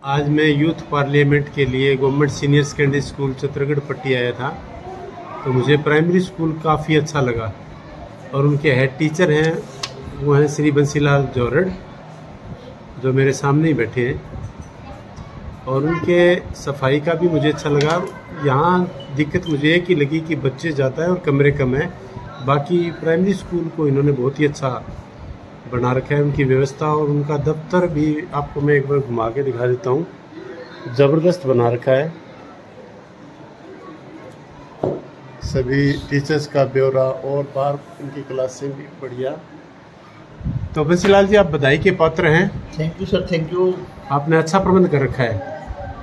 आज मैं youth parliament के लिए गवर्नमेंट सीनियर सेकेंडरी स्कूल चित्रगढ़ पट्टी आया था। तो मुझे प्राइमरी स्कूल काफ़ी अच्छा लगा और उनके हेड टीचर हैं वो हैं श्री बंसीलाल जौरड़, जो मेरे सामने ही बैठे हैं। और उनके सफाई का भी मुझे अच्छा लगा। यहाँ दिक्कत मुझे एक ही लगी कि बच्चे ज़्यादा है और कमरे कम है। बाकी प्राइमरी स्कूल को इन्होंने बहुत ही अच्छा बना रखा है, उनकी व्यवस्था और उनका दफ्तर भी आपको मैं एक बार घुमा के दिखा देता हूँ। ज़बरदस्त बना रखा है। सभी टीचर्स का ब्यौरा और बाहर उनकी क्लासें भी बढ़िया। तो बंसीलाल जी, आप बधाई के पात्र हैं। Thank you sir, thank you. आपने अच्छा प्रबंध कर रखा है।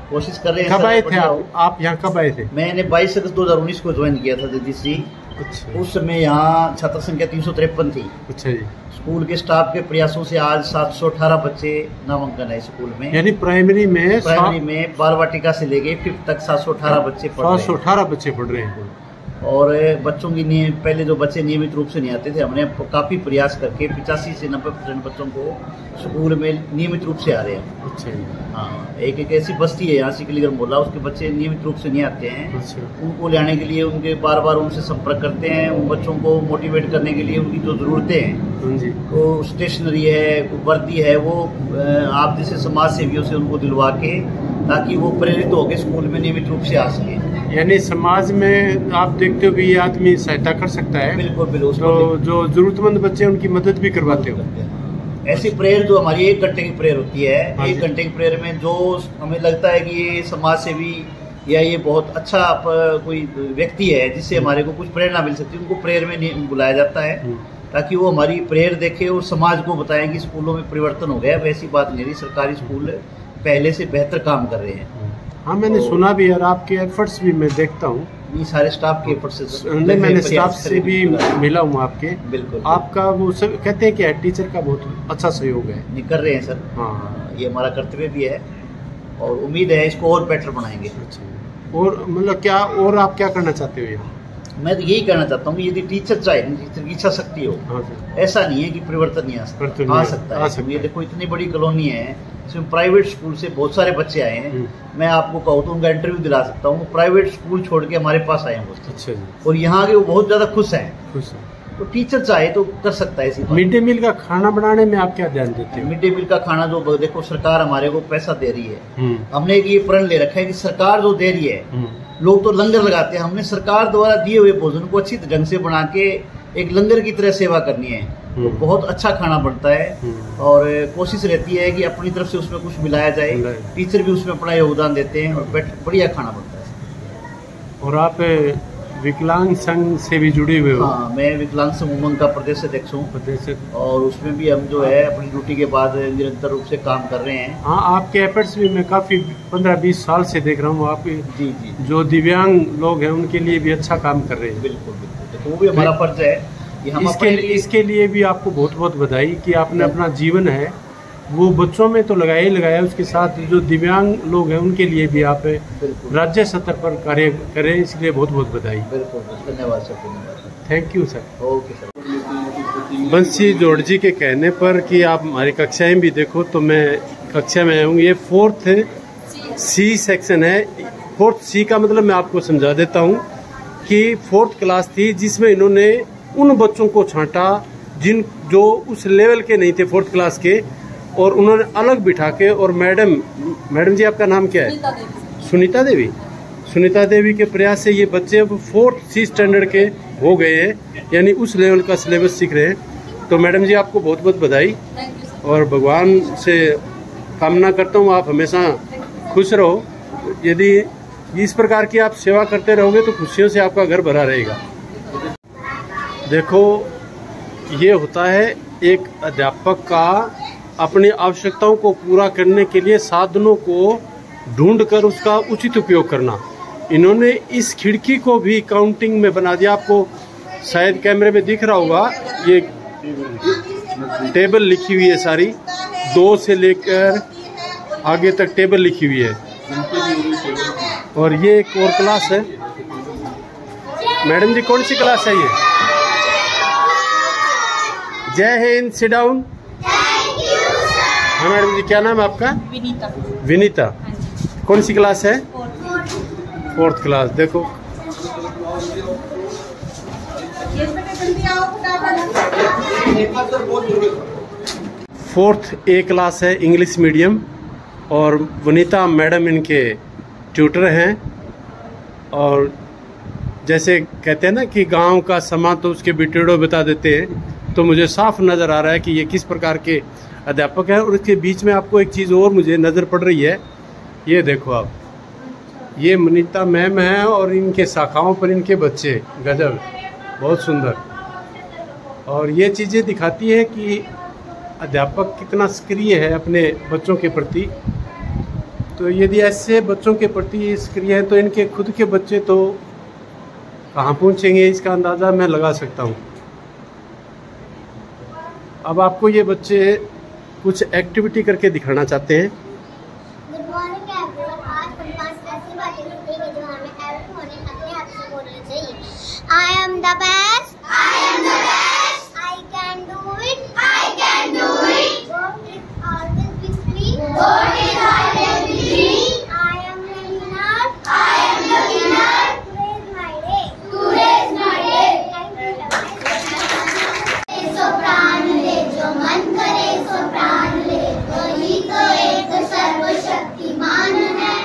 कोशिश कर रहे हैं। कब आए थे आप यहाँ कब आए थे? मैंने 22 अगस्त 2019 को ज्वाइन किया था जगदीश जी। अच्छा। उस समय यहाँ छात्र संख्या 353 थी। अच्छा जी। स्कूल के स्टाफ के प्रयासों से आज 718 बच्चे नामांकन है स्कूल में। यानी प्राइमरी में बाल वाटिका से लेके 5th तक 718 बच्चे पढ़ रहे हैं। 718 बच्चे पढ़ रहे हैं। और बच्चों की पहले जो बच्चे नियमित रूप से नहीं आते थे, हमने काफ़ी प्रयास करके 85 से 90% बच्चों को स्कूल में नियमित रूप से आ रहे हैं। अच्छा। हाँ, एक ऐसी बस्ती है यहाँ सिकलीगढ़ मोहल्ला, उसके बच्चे नियमित रूप से नहीं आते हैं। अच्छा। उनको लाने के लिए उनके बार बार उनसे संपर्क करते हैं। उन बच्चों को मोटिवेट करने के लिए उनकी जो ज़रूरतें हैं जी, वो स्टेशनरी है, वर्दी है, वो आप जैसे समाज सेवियों से उनको दिलवा के, ताकि वो प्रेरित होकर स्कूल में नियमित रूप से आ सके। यानी समाज में आप देखते हो कि ये आदमी सहायता कर सकता है। बिल्कुल बिल्कुल। तो जो जरूरतमंद बच्चे हैं उनकी मदद भी करवाते हो। ऐसी प्रेयर जो हमारी 1 घंटे की प्रेयर होती है, 1 जी। घंटे की प्रेयर में जो हमें लगता है कि ये समाज सेवी या ये बहुत अच्छा कोई व्यक्ति है जिससे हमारे को कुछ प्रेरणा मिल सकती है, उनको प्रेयर में बुलाया जाता है ताकि वो हमारी प्रेयर देखे और समाज को बताएं कि स्कूलों में परिवर्तन हो गया। वैसी बात नहीं रही, सरकारी स्कूल पहले से बेहतर काम कर रहे हैं। हाँ, मैंने सुना भी यार, आपके एफर्ट्स भी मैं देखता हूँ। ये सारे स्टाफ के एफर्ट्स से मैंने स्टाफ से भी मिला हूँ आपके। बिल्कुल। आपका वो सब कहते हैं कि हेड टीचर का बहुत अच्छा सहयोग है। नहीं कर रहे हैं सर। हाँ, ये हमारा कर्तव्य भी है और उम्मीद है इसको और बेटर बनाएंगे। और मतलब क्या और आप क्या करना चाहते हो यहाँ? मैं तो यही कहना चाहता हूँ कि यदि टीचर चाहे, टीचर की इच्छा शक्ति हो, ऐसा नहीं है कि परिवर्तन नहीं आ सकता है। ये देखो इतनी बड़ी कॉलोनी है, इसमें प्राइवेट स्कूल से बहुत सारे बच्चे आए हैं। मैं आपको कहूँ तो उनका इंटरव्यू दिला सकता हूँ। प्राइवेट स्कूल छोड़ के हमारे पास आए हैं। अच्छा जी। और यहाँ के वो बहुत ज्यादा खुश हैं। तो टीचर चाहे तो कर सकता है। मिड डे मील का खाना बनाने में आप क्या ध्यान देते हो? मिड डे मील का खाना जो देखो सरकार हमारे को पैसा दे रही है। हमने ये प्रण ले रखा है कि सरकार जो दे रही है, लोग तो लंगर लगाते हैं, हमने सरकार द्वारा दिए हुए भोजन को अच्छी ढंग से बना के एक लंगर की तरह सेवा करनी है। तो बहुत अच्छा खाना बनता है और कोशिश रहती है कि अपनी तरफ से उसमें कुछ मिलाया जाए। टीचर भी उसमें अपना योगदान देते हैं और बढ़िया खाना बनता है। और आप विकलांग संघ से भी जुड़े हुए हो? हाँ, मैं विकलांग संघ उमंग का प्रदेश अध्यक्ष हूँ और उसमें भी हम जो है अपनी ड्यूटी के बाद निरंतर रूप से काम कर रहे हैं। हाँ, आपके एफर्ट्स भी मैं काफ़ी 15-20 साल से देख रहा हूँ। आप जी जो दिव्यांग लोग हैं उनके लिए भी अच्छा काम कर रहे हैं। बिल्कुल बिल्कुल, तो वो भी हमारा फर्ज है। इसके लिए भी आपको बहुत बहुत बधाई कि आपने अपना जीवन है वो बच्चों में तो लगाया ही लगाया, उसके साथ जो दिव्यांग लोग हैं उनके लिए भी आप राज्य स्तर पर कार्य करें, इसलिए बहुत बहुत बधाई। बिल्कुल, धन्यवाद सर, धन्यवाद। Thank you sir. Okay sir. बंसी जौरड़ जी के कहने पर कि आप हमारी कक्षाएं भी देखो, तो मैं कक्षा में आऊँ। ये 4th C सेक्शन है। 4th C का मतलब मैं आपको समझा देता हूँ कि 4th क्लास थी जिसमें इन्होंने उन बच्चों को छांटा जो उस लेवल के नहीं थे 4th क्लास के, और उन्होंने अलग बिठा के। और मैडम जी आपका नाम क्या है? सुनीता देवी। सुनीता देवी के प्रयास से ये बच्चे अब 4th C स्टैंडर्ड के हो गए हैं, यानी उस लेवल का सिलेबस सीख रहे हैं। तो मैडम जी आपको बहुत बहुत बधाई और भगवान से कामना करता हूँ आप हमेशा खुश रहो। यदि इस प्रकार की आप सेवा करते रहोगे तो खुशियों से आपका घर भरा रहेगा। देखो, ये होता है एक अध्यापक का अपनी आवश्यकताओं को पूरा करने के लिए साधनों को ढूंढकर उसका उचित उपयोग करना। इन्होंने इस खिड़की को भी काउंटिंग में बना दिया। आपको शायद कैमरे में दिख रहा होगा, ये टेबल लिखी हुई है सारी, 2 से लेकर आगे तक टेबल लिखी हुई है। और ये एक और क्लास है। मैडम जी कौन सी क्लास है ये? जय हिंद, सिट डाउन। हाँ मैडम जी, क्या नाम है आपका? विनीता। विनीता, कौन सी क्लास है? 4th class. देखो फोर्थ ए क्लास है, इंग्लिश मीडियम, और वनीता मैडम इनके ट्यूटर हैं। और जैसे कहते हैं ना कि गांव का समा तो उसके बिटेड़ो बता देते हैं, तो मुझे साफ नज़र आ रहा है कि ये किस प्रकार के अध्यापक हैं। और इसके बीच में आपको एक चीज़ और मुझे नज़र पड़ रही है, ये देखो आप, ये वनीता मैम है और इनके शाखाओं पर इनके बच्चे, गजब, बहुत सुंदर। और ये चीज़ें दिखाती है कि अध्यापक कितना सक्रिय है अपने बच्चों के प्रति। तो यदि ऐसे बच्चों के प्रति सक्रिय है तो इनके खुद के बच्चे तो कहाँ पहुँचेंगे, इसका अंदाज़ा मैं लगा सकता हूँ। अब आपको ये बच्चे कुछ एक्टिविटी करके दिखाना चाहते हैं। Good morning everyone. आज हमारे पास ऐसी बातें सीखेंगे जो हमें एवरी मॉर्निंग अपने आप से बोलनी चाहिए। I am the best, I am the best, I can do it, I can do it, God is always with me, God is always with me, I am the winner, I am the winner, today is my day, today is my day. So प्राण ले, जो मन करे सो प्राण ले, वही तो एक सर्वशक्तिमान है।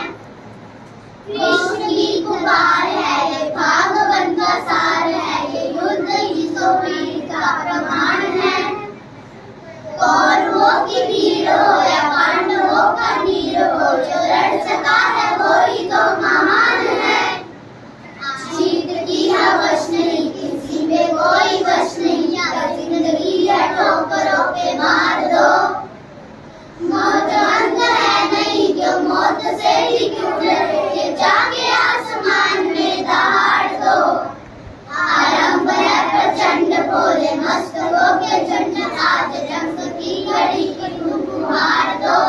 कृष्ण की पुकार है, ये भागवत का सार है, ये युद्ध ही तो वीर का प्रमाण है। कौरवों की वीर हो या पांडवों का नीर हो, जो लड़ सका है वो ही तो महान है। जीत की हवस नहीं, किसी में कोई बस नहीं, जिंदगी है ठोकरों पे मार दो। मौत अंत है नहीं, जो मौत से ही क्यों डरे, ये जाके आसमान में दहाड़ दो। आरंभ है प्रचंड, बोले मस्तकों के झंड, आज जंग की घड़ी की तुम हार दो।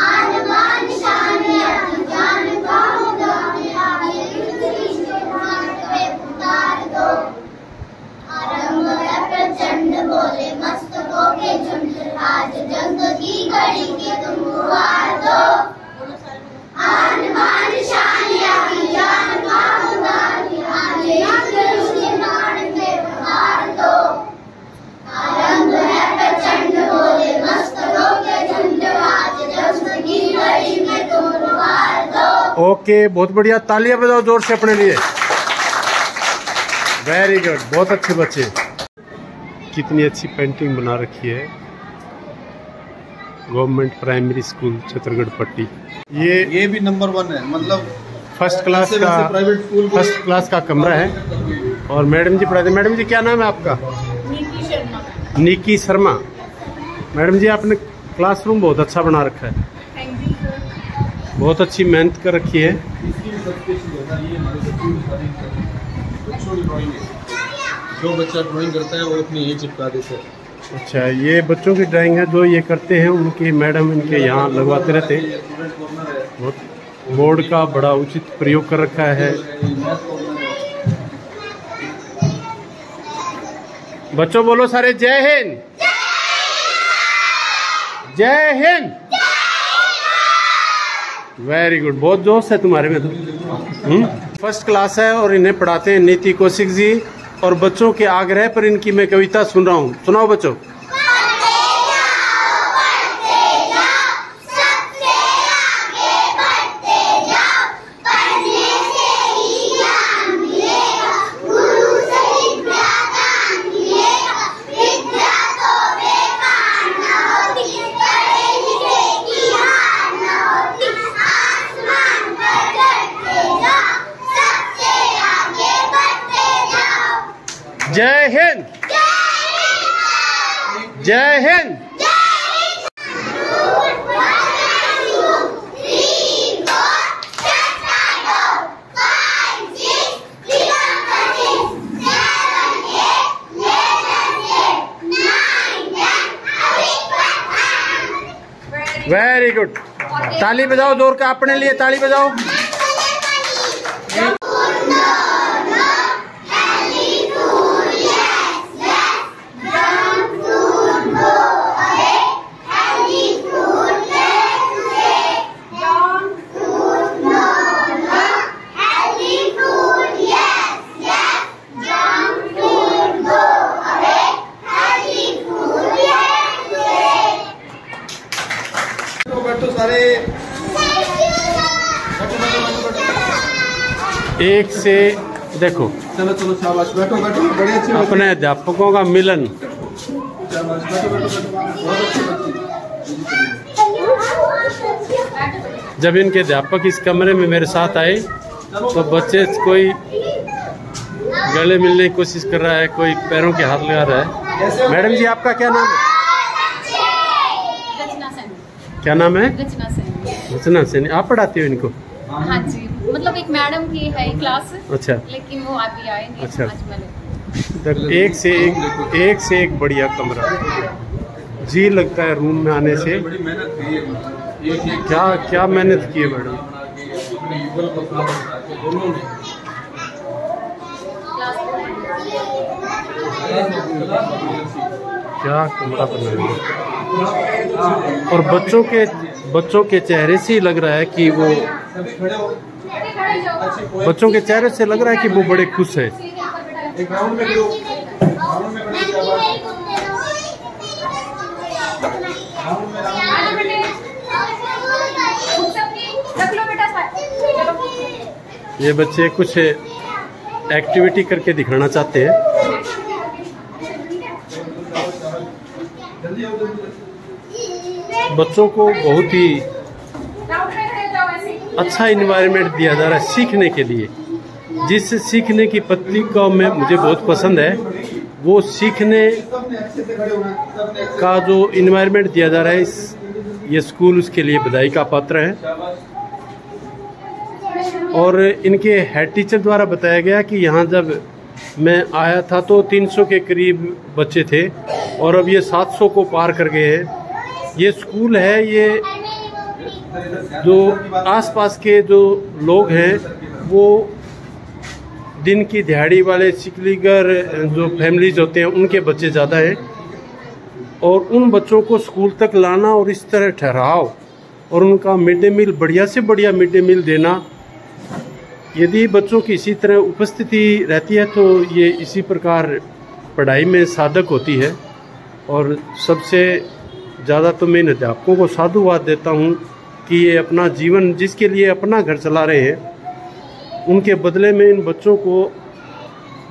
आन बान शान अपनी जान का उदान, आगे युद्ध की घाट पे उतार दो। आरंभ है प्रचंड, बोले मस्तकों के झुंड, आज जंग की घड़ी की तुम हार दो। आन बान शान अपनी जान का उदान, आगे युद्ध की घाट पे उतार दो। आरंभ है प्रचंड, बोले मस्तकों के झुंड, आज जंग की घड़ी में तुम हार दो। ओके, बहुत बढ़िया, तालियां बजाओ जोर से अपने लिए। वेरी गुड, बहुत अच्छे बच्चे। कितनी अच्छी पेंटिंग बना रखी है। गवर्नमेंट प्राइमरी स्कूल छतरगढ़ पट्टी। ये भी नंबर 1 है, मतलब फर्स्ट क्लास का, प्राइवेट स्कूल फर्स्ट क्लास का कमरा है। और मैडम जी पढ़ाते। मैडम जी, क्या नाम है आपका? निकी शर्मा। निकी शर्मा। मैडम जी, आपने क्लासरूम बहुत अच्छा बना रखा है, थैंक यू सर। बहुत अच्छी मेहनत कर रखी है। जो बच्चा ड्राइंग करता है वो अपनी यही चिपका देता है। अच्छा, ये बच्चों की ड्राइंग है जो ये करते हैं, उनकी मैडम इनके यहाँ लगवाते रहते हैं। बहुत बोर्ड का बड़ा उचित प्रयोग कर रखा है। बच्चों बोलो सारे जय हिंद, जय हिंद। वेरी गुड, बहुत जोश है तुम्हारे में तो। फर्स्ट क्लास है और इन्हें पढ़ाते हैं नीति कौशिक जी। और बच्चों के आग्रह पर इनकी मैं कविता सुन रहा हूँ, सुनाओ बच्चों। जय हिंद, जय हिंद। वेरी गुड, ताली बजाओ जोर का, अपने लिए ताली बजाओ। सारे। एक से देखो, चलो चलो शाबाश, बैठो बैठो, बड़े अच्छे अपने अध्यापकों का मिलन। शाबाश, बैठो बैठो बैठो, बहुत अच्छे बच्चे। जब इनके अध्यापक इस कमरे में मेरे साथ आए तो बच्चे कोई गले मिलने की कोशिश कर रहा है, कोई पैरों के हाथ लगा रहा है। मैडम जी आपका क्या नाम है? रचना सैनी। क्या नाम है? रचना सैनी। रचना सैनी। आप पढ़ाती हो इनको? हाँ जी, मतलब एक मैडम की है क्लास। अच्छा, लेकिन वो अभी आए नहीं। अच्छा। आज मैं तक एक से एक बढ़िया कमरा, जी लगता है रूम में आने से। बड़ी मेहनत की है, क्या क्या मेहनत की है मैडम। अपने युगल को साथ रखा के दोनों ने। क्या कमरा बनाया है। और बच्चों के चेहरे से ही लग रहा है कि वो, बच्चों के चेहरे से लग रहा है कि वो बड़े खुश हैं। एक राउंड में करो, राउंड में करो, ये बच्चे कुछ एक्टिविटी करके दिखाना चाहते हैं। बच्चों को बहुत ही अच्छा इन्वायरमेंट दिया जा रहा है सीखने के लिए। जिस सीखने की पत्रिका में मुझे बहुत पसंद है, वो सीखने का जो इन्वायरमेंट दिया जा रहा है, ये स्कूल उसके लिए बधाई का पात्र है। और इनके हेड टीचर द्वारा बताया गया कि यहाँ जब मैं आया था तो 300 के करीब बच्चे थे और अब ये 700 को पार कर गए हैं। ये स्कूल है, ये जो आसपास के जो लोग हैं वो दिन की दिहाड़ी वाले सिकलीगर जो फैमिलीज होते हैं उनके बच्चे ज़्यादा हैं। और उन बच्चों को स्कूल तक लाना और इस तरह ठहराव और उनका मिड डे मील, बढ़िया से बढ़िया मिड डे मील देना, यदि बच्चों की इसी तरह उपस्थिति रहती है तो ये इसी प्रकार पढ़ाई में साधक होती है। और सबसे ज़्यादा तो मैं इन अध्यापकों को साधुवाद देता हूँ कि ये अपना जीवन, जिसके लिए अपना घर चला रहे हैं, उनके बदले में इन बच्चों को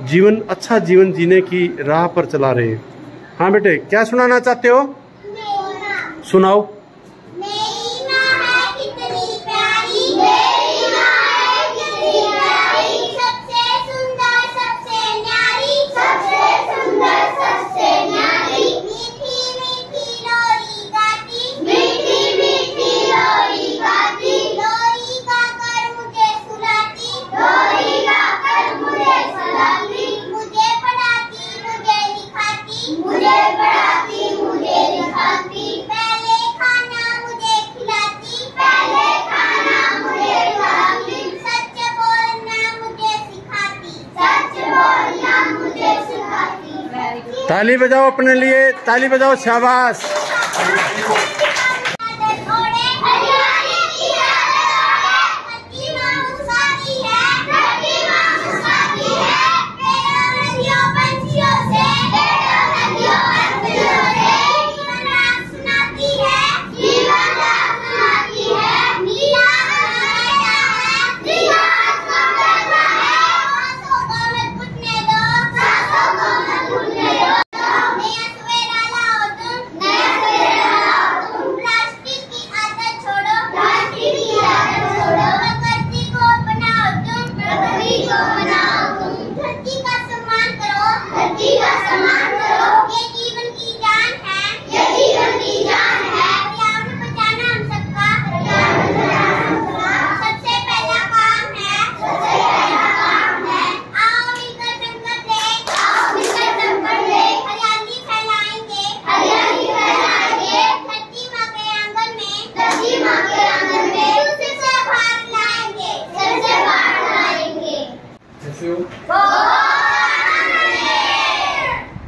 जीवन, अच्छा जीवन जीने की राह पर चला रहे हैं। हाँ बेटे, क्या सुनाना चाहते हो? सुनाओ। ताली बजाओ अपने लिए, ताली बजाओ, शाबाश।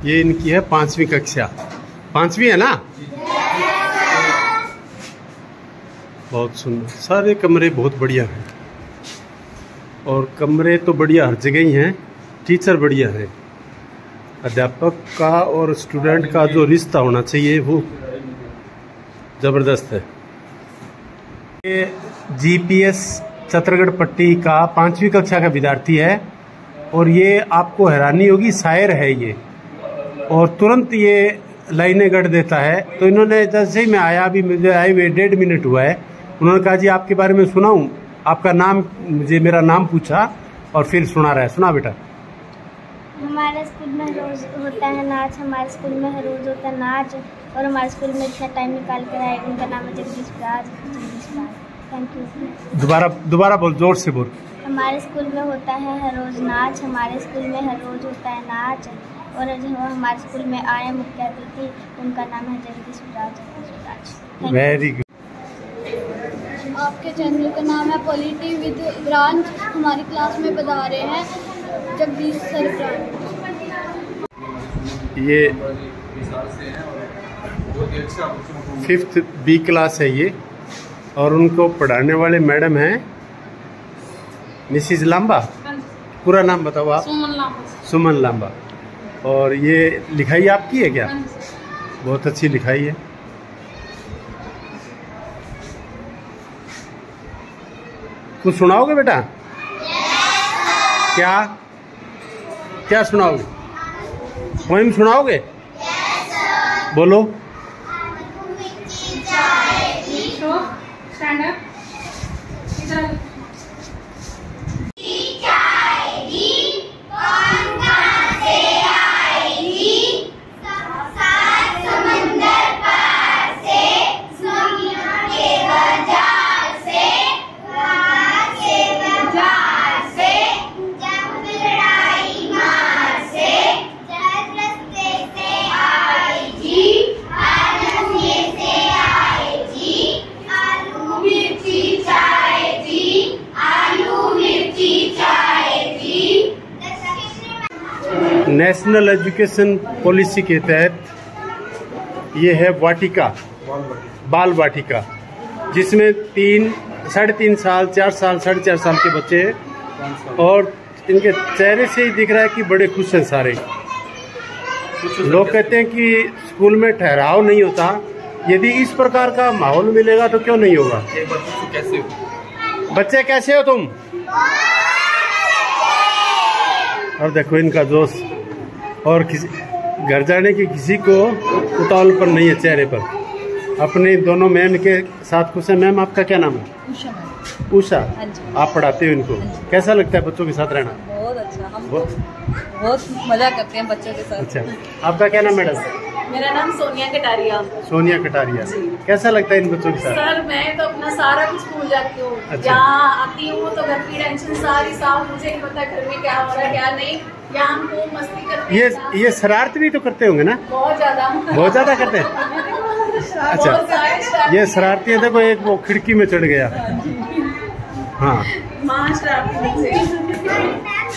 ये इनकी है 5वीं कक्षा। 5वीं है ना? बहुत सुंदर, सारे कमरे बहुत बढ़िया हैं। और कमरे तो बढ़िया हर जगह ही हैं, टीचर बढ़िया है। अध्यापक का और स्टूडेंट का जो रिश्ता होना चाहिए वो ज़बरदस्त है। ये GPS छतरगढ़ पट्टी का 5वीं कक्षा का विद्यार्थी है और ये आपको हैरानी होगी, शायर है ये और तुरंत ये लाइनें गढ़ देता है। तो इन्होंने जैसे ही मैं आया, अभी मुझे आए हुए 1.5 मिनट हुआ है, उन्होंने कहा जी आपके बारे में सुनाऊं, आपका नाम, मुझे मेरा नाम पूछा और फिर सुना रहा है। सुना बेटा। हमारे स्कूल में रोज होता है नाच, हमारे स्कूल में हर रोज होता है नाच और हमारे स्कूल में इतना टाइम निकाल कर आए, उनका नाम है जगदीश राज। Thank you. दोबारा बोल, जोर से बोल। हमारे स्कूल में होता है हर रोज नाच, हमारे स्कूल में हर रोज होता है नाच और जो हमारे स्कूल में आए मुख्य अतिथि, उनका नाम है जगदीश राज। Very good. आपके चैनल का नाम है पॉलिटी विद ब्रांच, हमारी क्लास में बता रहे हैं जगदीश सर ब्रांच। ये 5th B क्लास है ये और उनको पढ़ाने वाले मैडम हैं मिसिज लांबा। पूरा नाम बताओ आप। सुमन लांबा। और ये लिखाई आपकी है क्या? बहुत अच्छी लिखाई है। कुछ सुनाओगे बेटा? क्या क्या सुनाओगे? पोएम सुनाओगे? बोलो। नेशनल एजुकेशन पॉलिसी के तहत ये है वाटिका, बाल वाटिका, जिसमें 3, 3.5 साल, 4 साल, 4.5 साल के बच्चे हैं और इनके चेहरे से ही दिख रहा है कि बड़े खुश हैं सारे। लोग कहते हैं कि स्कूल में ठहराव नहीं होता, यदि इस प्रकार का माहौल मिलेगा तो क्यों नहीं होगा। बच्चे कैसे हो तुम? और देखो इनका जोश, और किसी घर जाने की किसी को उतावल पर नहीं है चेहरे पर। अपने दोनों मैम के साथ खुश है। मैम आपका क्या नाम है? उषा। आप पढ़ाते हो इनको, कैसा लगता है बच्चों के साथ रहना? बहुत अच्छा, हम बहुत मजा करते हैं बच्चों के साथ। अच्छा, आपका क्या नाम मैडम? मेरा नाम सोनिया कटारिया। सोनिया कटारिया। कैसा लगता है इन बच्चों के साथ? सर मैं तो अपना सारा कुछ भूल जाती हूँ। अच्छा। यहाँ आती हूँ तो घर की टेंशन सारी साफ, मुझे नहीं पता घर में क्या हो रहा है क्या नहीं। यहाँ हम खूब मस्ती करते हैं। ये शरारत भी तो करते होंगे ना? बहुत ज्यादा करते हैं। अच्छा, ये शरारती है। देखो एक वो खिड़की में चढ़ गया। हाँ,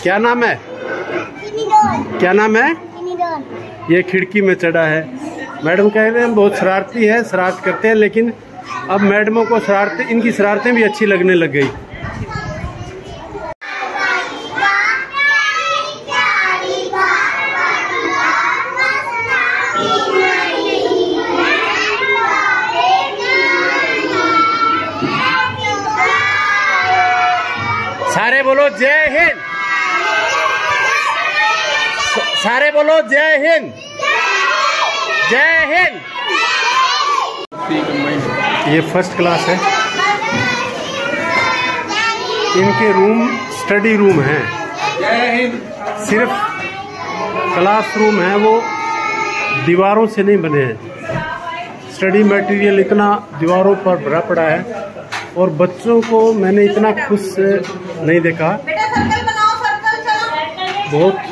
क्या नाम है? क्या नाम है? ये खिड़की में चढ़ा है। मैडम कह रहे हैं बहुत शरारती है, शरारत करते हैं, लेकिन अब मैडमों को इनकी शरारतें भी अच्छी लगने लग गई। सारे बोलो जय हिंद। सारे बोलो जय हिंद। जय हिंद। ये 1st क्लास है। इनके रूम स्टडी रूम है, सिर्फ क्लासरूम है, वो दीवारों से नहीं बने हैं। स्टडी मटेरियल इतना दीवारों पर भरा पड़ा है और बच्चों को मैंने इतना खुश नहीं देखा। बहुत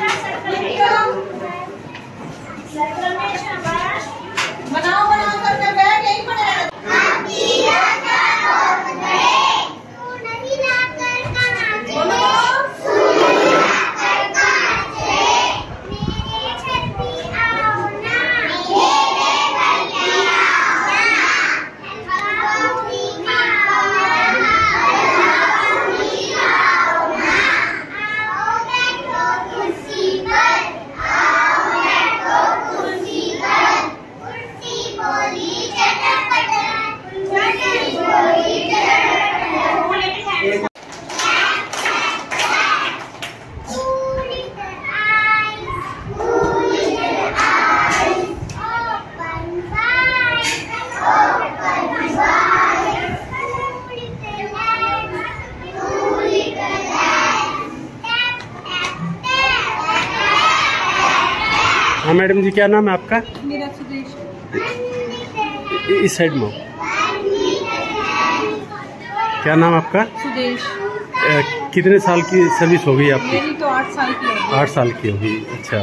हाँ मैडम जी, क्या नाम है आपका? मेरा सुदेश। इस साइड में क्या नाम आपका? सुदेश। कितने साल की सर्विस हो गई आपकी? मेरी तो 8 साल की है। 8 साल की होगी। अच्छा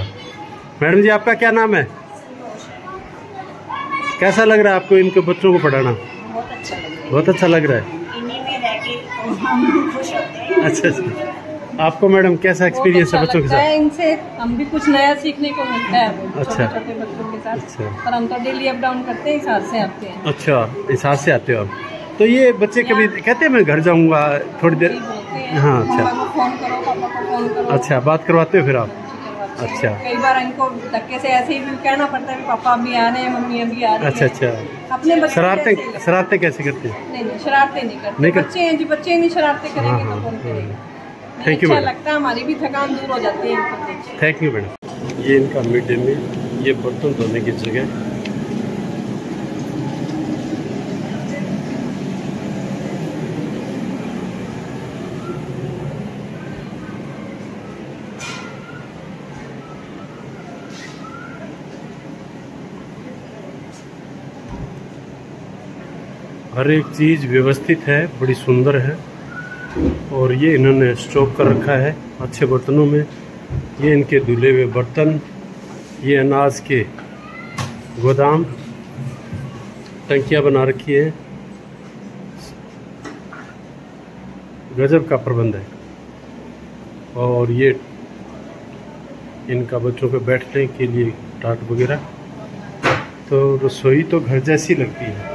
मैडम जी, आपका क्या नाम है? कैसा लग रहा है आपको इनके बच्चों को पढ़ाना? बहुत अच्छा लग रहा है। बहुत अच्छा लग रहा है। इन्हीं में रह के हम खुश होते हैं। अच्छा अच्छा, आपको मैडम कैसा एक्सपीरियंस है बच्चों के साथ? इनसे हम भी कुछ नया सीखने को मिलता है। अच्छा। छोटे बच्चों के साथ। अच्छा। पर हम तो डेली अप डाउन करते हैं, हिसाब से आते हैं। अच्छा, इस हाथ से आते हो आप? तो ये बच्चे कभी कहते हैं मैं घर जाऊंगा थोड़ी देर? हाँ। अच्छा, मम्मा को फोन करो, पापा को फोन करो। अच्छा, बात करवाते हो फिर आप? अच्छा। कई बार इनको धक्के से ऐसे ही भी कहना पड़ता है, पापा अभी आ रहे हैं, मम्मी अभी आ रही है। अच्छा अच्छा। अपने बच्चे शरारतें कैसे करते हैं? नहीं, शरारतें नहीं करते। बच्चे हैं जी, बच्चे नहीं शरारतें करेंगे तो कौन करेगा? थैंक यू अच्छा मैडम। लगता है, हमारी भी थकान दूर हो जाती है इनको देख के। Thank you madam. ये इनका मिड डे मील, ये बर्तन धोने की जगह। हर एक चीज़ व्यवस्थित है, बड़ी सुंदर है। और ये इन्होंने स्टॉक कर रखा है अच्छे बर्तनों में। ये इनके धुले हुए बर्तन, ये अनाज के गोदाम, टंकियाँ बना रखी है। गजब का प्रबंध है। और ये इनका बच्चों के बैठने के लिए टाट वगैरह। तो रसोई तो घर जैसी लगती है,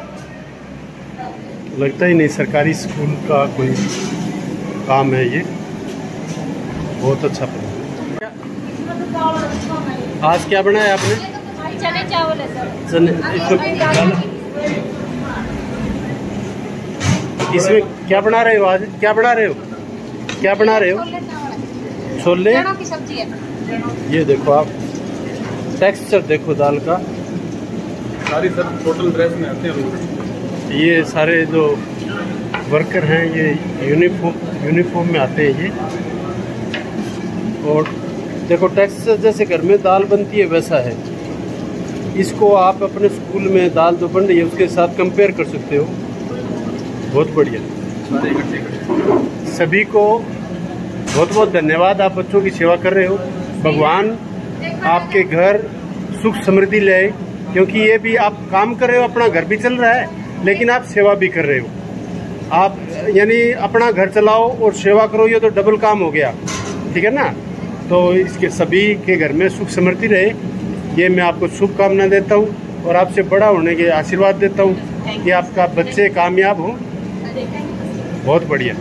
लगता ही नहीं सरकारी स्कूल का कोई काम है ये। बहुत अच्छा बना। आज क्या बनाया आपने? चने चावल है सर। चने। इसमें क्या बना रहे हो आज? क्या बना रहे हो? क्या बना रहे हो? छोले की सब्जी है। ये देखो आप, टेक्सचर देखो दाल का। सारी सब टोटल ड्रेस में आते हैं। ये सारे जो वर्कर हैं ये यूनिफॉर्म में आते हैं ये। और देखो टेक्सचर जैसे घर में दाल बनती है वैसा है। इसको आप अपने स्कूल में दाल जो बन रही है उसके साथ कंपेयर कर सकते हो। बहुत बढ़िया। सभी को बहुत बहुत धन्यवाद, आप बच्चों की सेवा कर रहे हो। भगवान आपके घर सुख समृद्धि ले आए, क्योंकि ये भी आप काम कर रहे हो, अपना घर भी चल रहा है लेकिन आप सेवा भी कर रहे हो। आप यानी अपना घर चलाओ और सेवा करो, ये तो डबल काम हो गया, ठीक है ना। तो इसके सभी के घर में सुख समृद्धि रहे, ये मैं आपको शुभकामना देता हूँ और आपसे बड़ा होने के आशीर्वाद देता हूँ कि आपका बच्चे कामयाब हों। बहुत बढ़िया।